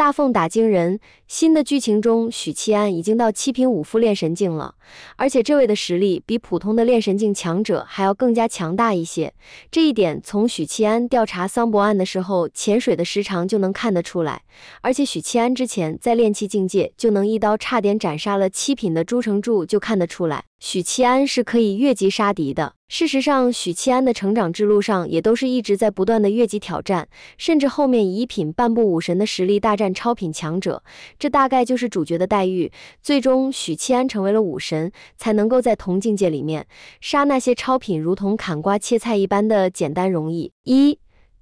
大凤打惊人，新的剧情中许七安已经到7品5副炼神境了，而且这位的实力比普通的炼神境强者还要更加强大一些。这一点从许七安调查桑博案的时候潜水的时长就能看得出来，而且许七安之前在炼气境界就能一刀差点斩杀了7品的朱成柱，就看得出来许七安是可以越级杀敌的。事实上，许七安的成长之路上也都是一直在不断的越级挑战，甚至后面以1品半步武神的实力大战超品强者，这大概就是主角的待遇。最终许七安成为了武神，才能够在同境界里面杀那些超品如同砍瓜切菜一般的简单容易。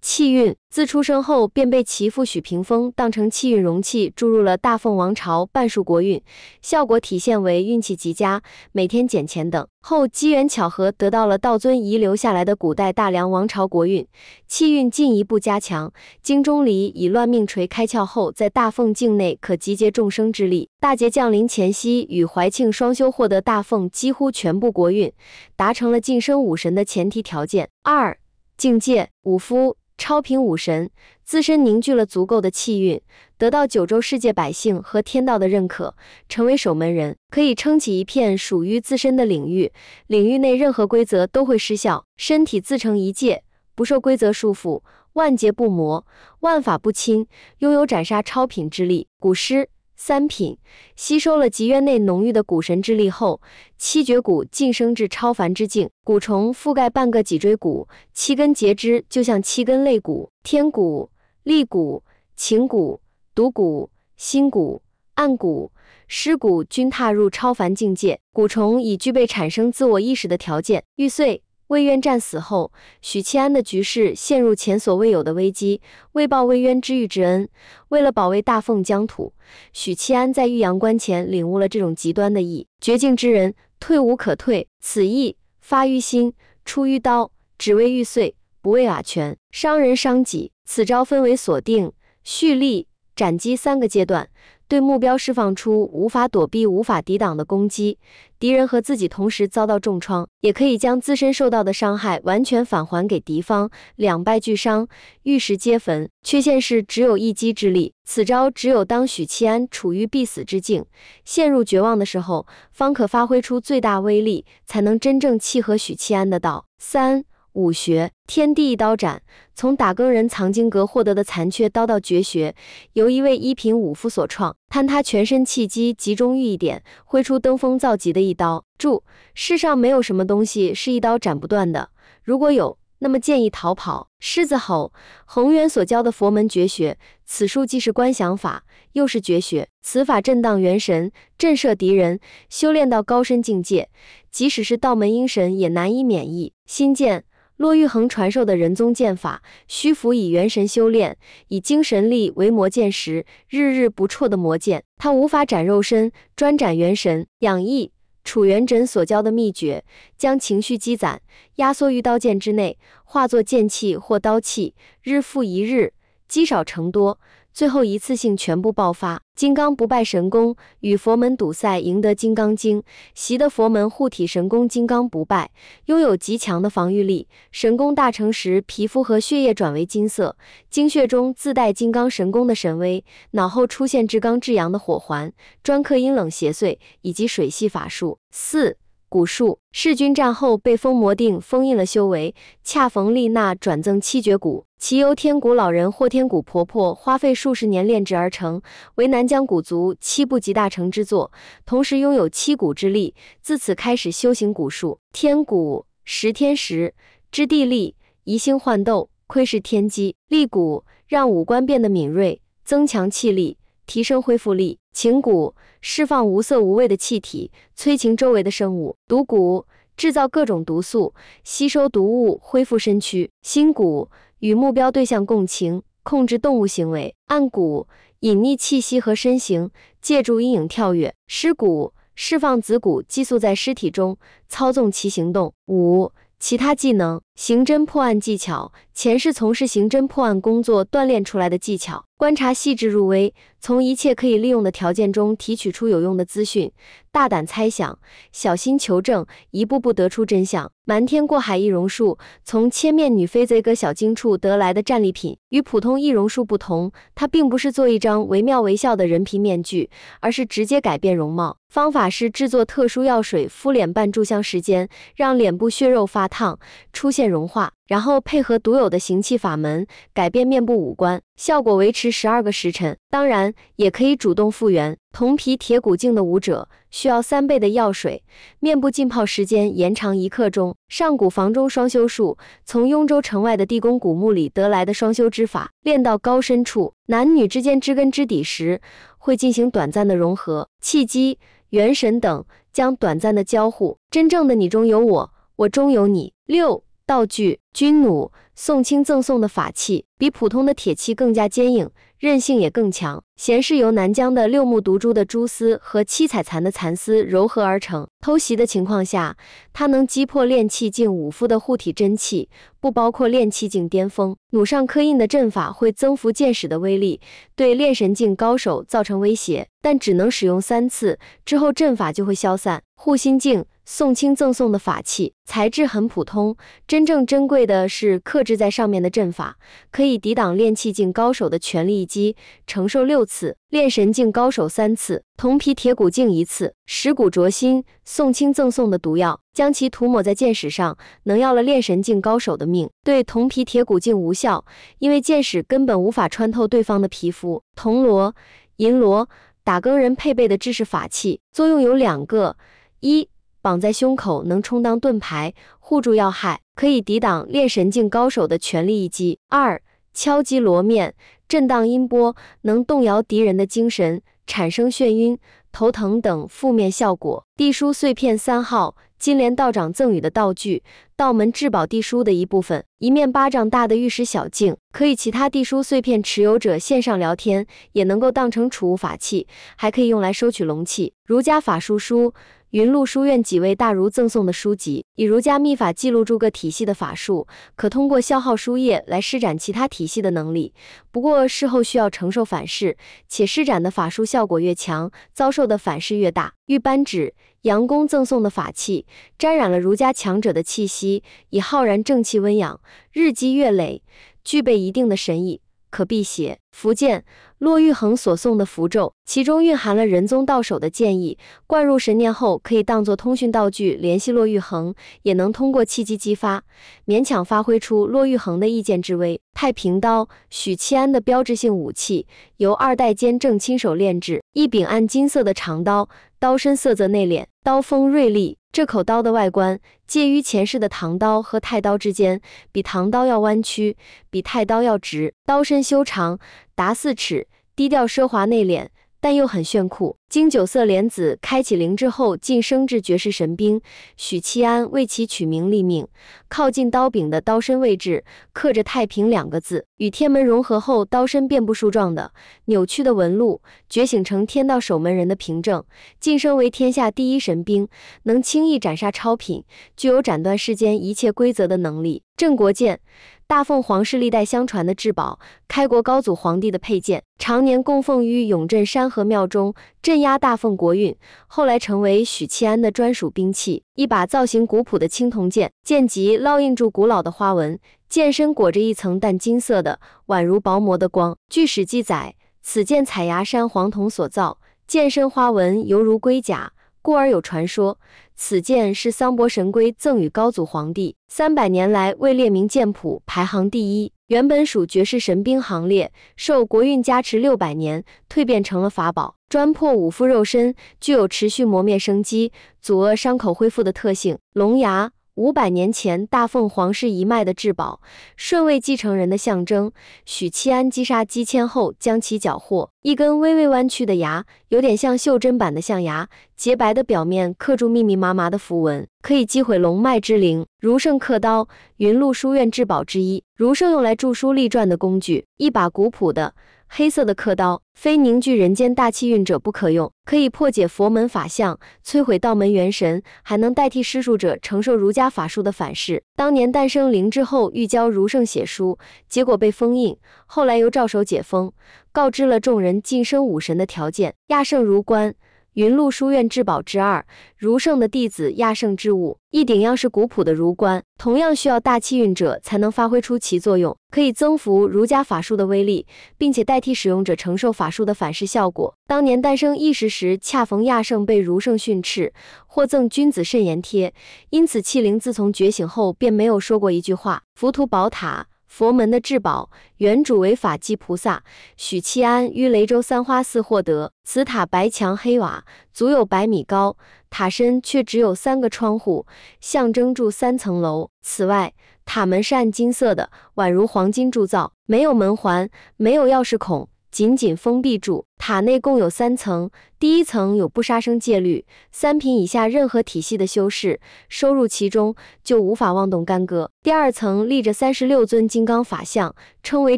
气运，自出生后便被其父许屏风当成气运容器注入了大凤王朝半数国运，效果体现为运气极佳，每天捡钱等。后机缘巧合得到了道尊遗留下来的古代大梁王朝国运，气运进一步加强。经钟离以乱命锤开窍后，在大凤境内可集结众生之力。大劫降临前夕，与怀庆双修获得大凤几乎全部国运，达成了晋升武神的前提条件。2. 境界，武夫超品武神，自身凝聚了足够的气运，得到九州世界百姓和天道的认可，成为守门人，可以撑起一片属于自身的领域，领域内任何规则都会失效，身体自成一界，不受规则束缚，万劫不磨，万法不侵，拥有斩杀超品之力。蛊师3品，吸收了极渊内浓郁的蛊神之力后，7绝蛊晋升至超凡之境。蛊虫覆盖半个脊椎骨，7根节肢就像7根肋骨。天蛊、地蛊、情蛊、毒蛊、心蛊、暗蛊、尸蛊均踏入超凡境界。蛊虫已具备产生自我意识的条件。玉碎，魏渊战死后，许七安的局势陷入前所未有的危机。为报魏渊知遇之恩，为了保卫大凤疆土，许七安在玉阳关前领悟了这种极端的义。绝境之人，退无可退。此义发于心，出于刀，只为玉碎，不为瓦全，伤人伤己。此招分为锁定、蓄力、斩击3个阶段，对目标释放出无法躲避、无法抵挡的攻击，敌人和自己同时遭到重创，也可以将自身受到的伤害完全返还给敌方，两败俱伤，玉石皆焚。缺陷是只有一击之力，此招只有当许七安处于必死之境，陷入绝望的时候，方可发挥出最大威力，才能真正契合许七安的道。3. 武学，天地一刀斩，从打更人藏经阁获得的残缺刀到绝学，由一位1品武夫所创，坍他全身气机，集中于一点，挥出登峰造极的一刀。注：世上没有什么东西是一刀斩不断的，如果有，那么建议逃跑。狮子吼，恒源所教的佛门绝学，此术既是观想法，又是绝学。此法震荡元神，震慑敌人，修炼到高深境界，即使是道门阴神也难以免疫。心剑，骆玉衡传授的人宗剑法，虚浮以元神修炼，以精神力为磨剑石，日日不辍的磨剑。他无法斩肉身，专斩元神。养意，楚元稹所教的秘诀，将情绪积攒，压缩于刀剑之内，化作剑气或刀气，日复一日，积少成多，最后一次性全部爆发。金刚不败神功，与佛门赌赛赢得金刚经，习得佛门护体神功金刚不败，拥有极强的防御力。神功大成时，皮肤和血液转为金色，精血中自带金刚神功的神威，脑后出现至刚至阳的火环，专克阴冷邪祟以及水系法术。4. 蛊术，弑君战后被封魔定，封印了修为，恰逢丽娜转赠7绝蛊，其由天蛊老人或天蛊婆婆花费数十年炼制而成，为南疆蛊族7部集大成之作，同时拥有7蛊之力，自此开始修行蛊术。天蛊，食天时，知地利，移星换斗，窥视天机。力蛊，让五官变得敏锐，增强气力，提升恢复力。情蛊，释放无色无味的气体，催情周围的生物。毒蛊，制造各种毒素，吸收毒物，恢复身躯。心蛊，与目标对象共情，控制动物行为。暗蛊，隐匿气息和身形，借助阴影跳跃。尸蛊，释放子蛊激素在尸体中，操纵其行动。5. 其他技能，刑侦破案技巧，钱是从事刑侦破案工作锻炼出来的技巧，观察细致入微，从一切可以利用的条件中提取出有用的资讯，大胆猜想，小心求证，一步步得出真相。瞒天过海易容术，从千面女飞贼葛小晶处得来的战利品，与普通易容术不同，它并不是做一张惟妙惟肖的人皮面具，而是直接改变容貌。方法是制作特殊药水敷脸半炷香时间，让脸部血肉发烫，出现融化，然后配合独有的行气法门，改变面部五官，效果维持12个时辰。当然，也可以主动复原。铜皮铁骨镜的武者需要3倍的药水，面部浸泡时间延长1刻钟。上古房中双修术，从雍州城外的地宫古墓里得来的双修之法，练到高深处，男女之间知根知底时，会进行短暂的融合，气机、元神等将短暂的交互，真正的你中有我，我中有你。6. 道具，军弩，宋清赠送的法器，比普通的铁器更加坚硬，韧性也更强。弦是由南疆的6目毒蛛的蛛丝和七彩蚕的蚕丝糅合而成。偷袭的情况下，它能击破炼气境5副的护体真气，不包括炼气境巅峰。弩上刻印的阵法会增幅箭矢的威力，对炼神境高手造成威胁，但只能使用3次，之后阵法就会消散。护心镜，宋清赠送的法器，材质很普通，真正珍贵的是刻制在上面的阵法，可以抵挡炼气境高手的全力一击，承受6次，炼神境高手3次，铜皮铁骨镜1次。石骨灼心，宋清赠送的毒药，将其涂抹在箭矢上，能要了炼神境高手的命。对铜皮铁骨镜无效，因为箭矢根本无法穿透对方的皮肤。铜锣、银锣，打更人配备的制式法器，作用有2个。1. 绑在胸口能充当盾牌，护住要害，可以抵挡炼神境高手的全力一击。2. 敲击锣面，震荡音波，能动摇敌人的精神，产生眩晕、头疼等负面效果。地书碎片3号，金莲道长赠予的道具，道门至宝地书的一部分，一面巴掌大的玉石小镜，可以其他地书碎片持有者线上聊天，也能够当成储物法器，还可以用来收取龙气。儒家法术书，云麓书院几位大儒赠送的书籍，以儒家秘法记录诸个体系的法术，可通过消耗书页来施展其他体系的能力，不过事后需要承受反噬，且施展的法术效果越强，遭受的反噬越大。玉扳指，杨公赠送的法器，沾染了儒家强者的气息，以浩然正气温养，日积月累，具备一定的神意，可辟邪。符剑，骆玉衡所送的符咒，其中蕴含了仁宗到手的建议，灌入神念后可以当作通讯道具联系骆玉衡，也能通过契机激发，勉强发挥出骆玉衡的意剑之威。太平刀，许七安的标志性武器，由2代监正亲手炼制，一柄暗金色的长刀，刀身色泽内敛，刀锋锐利。这口刀的外观介于前世的唐刀和太刀之间，比唐刀要弯曲，比太刀要直，刀身修长达4尺，低调奢华内敛，但又很炫酷。经9色莲子开启灵智后晋升至绝世神兵，许七安为其取名立命。靠近刀柄的刀身位置刻着太平2个字，与天门融合后刀身遍布树状的扭曲的纹路，觉醒成天道守门人的凭证，晋升为天下第1神兵，能轻易斩杀超品，具有斩断世间一切规则的能力。镇国剑，大凤凰是历代相传的至宝，开国高祖皇帝的佩剑，常年供奉于永镇山河庙中，镇压大凤国运，后来成为许七安的专属兵器。一把造型古朴的青铜剑，剑脊烙印住古老的花纹，剑身裹着一层淡金色的宛如薄膜的光。据史记载，此剑采崖山黄铜所造，剑身花纹犹如龟甲，故而有传说，此剑是桑博神龟赠予高祖皇帝，300年来位列名剑谱排行第1。原本属绝世神兵行列，受国运加持600年，蜕变成了法宝，专破5副肉身，具有持续磨灭生机、阻遏伤口恢复的特性。龙牙，500年前大凤凰氏一脉的至宝，顺位继承人的象征。许七安击杀姬迁后将其缴获，一根微微弯曲的牙，有点像袖珍版的象牙，洁白的表面刻住密密麻麻的符文，可以击毁龙脉之灵。儒圣刻刀，云麓书院至宝之一，儒圣用来著书立传的工具，一把古朴的黑色的刻刀，非凝聚人间大气运者不可用，可以破解佛门法相，摧毁道门元神，还能代替施术者承受儒家法术的反噬。当年诞生灵芝后，欲教儒圣写书，结果被封印，后来由赵守解封，告知了众人晋升武神的条件。亚圣儒观，云麓书院至宝之二，儒圣的弟子亚圣之物，一顶样是古朴的儒观，同样需要大气运者才能发挥出其作用，可以增幅儒家法术的威力，并且代替使用者承受法术的反噬效果。当年诞生异识时，恰逢亚圣被儒圣训斥，获赠君子慎言贴，因此器灵自从觉醒后便没有说过一句话。浮屠宝塔，佛门的至宝，原主为法济菩萨，许契安于雷州三花寺获得。此塔白墙黑瓦，足有100米高，塔身却只有3个窗户，象征住3层楼。此外，塔门是暗金色的，宛如黄金铸造，没有门环，没有钥匙孔，紧紧封闭住。塔内共有3层，第1层有不杀生戒律，3品以下任何体系的修士收入其中就无法妄动干戈。第2层立着36尊金刚法像，称为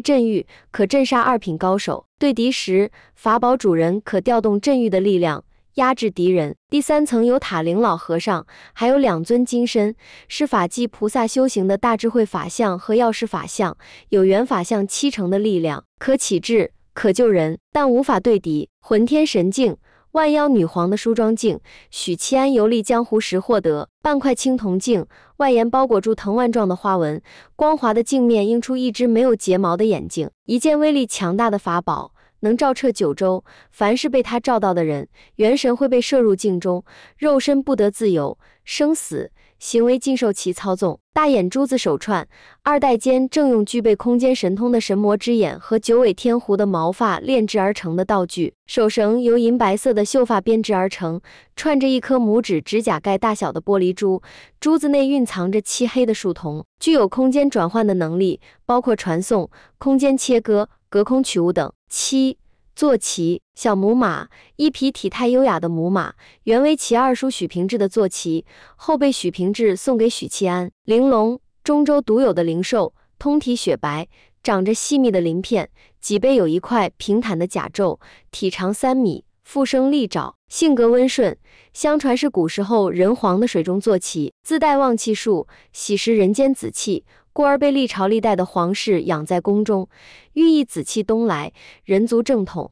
镇狱，可镇杀2品高手。对敌时，法宝主人可调动镇狱的力量，压制敌人。第3层有塔灵老和尚，还有2尊金身，是法济菩萨修行的大智慧法相和药师法相，有原法相7成的力量，可启智，可救人，但无法对敌。浑天神镜，万妖女皇的梳妆镜，许契安游历江湖时获得。半块青铜镜，外沿包裹住藤蔓状的花纹，光滑的镜面映出一只没有睫毛的眼睛。一件威力强大的法宝，能照彻9州，凡是被他照到的人，元神会被摄入镜中，肉身不得自由，生死行为尽受其操纵。大眼珠子手串，2代间正用具备空间神通的神魔之眼和9尾天狐的毛发炼制而成的道具。手绳由银白色的秀发编织而成，串着一颗拇指指甲盖大小的玻璃珠，珠子内蕴藏着漆黑的树瞳，具有空间转换的能力，包括传送、空间切割、隔空取物等。7坐骑，小母马，一匹体态优雅的母马，原为其二叔许平志的坐骑，后被许平志送给许契安。灵龙，中州独有的灵兽，通体雪白，长着细密的鳞片，脊背有一块平坦的甲胄，体长3米，腹生利爪，性格温顺，相传是古时候人皇的水中坐骑，自带旺气术，喜食人间紫气，故而被历朝历代的皇室养在宫中，寓意紫气东来，人族正统。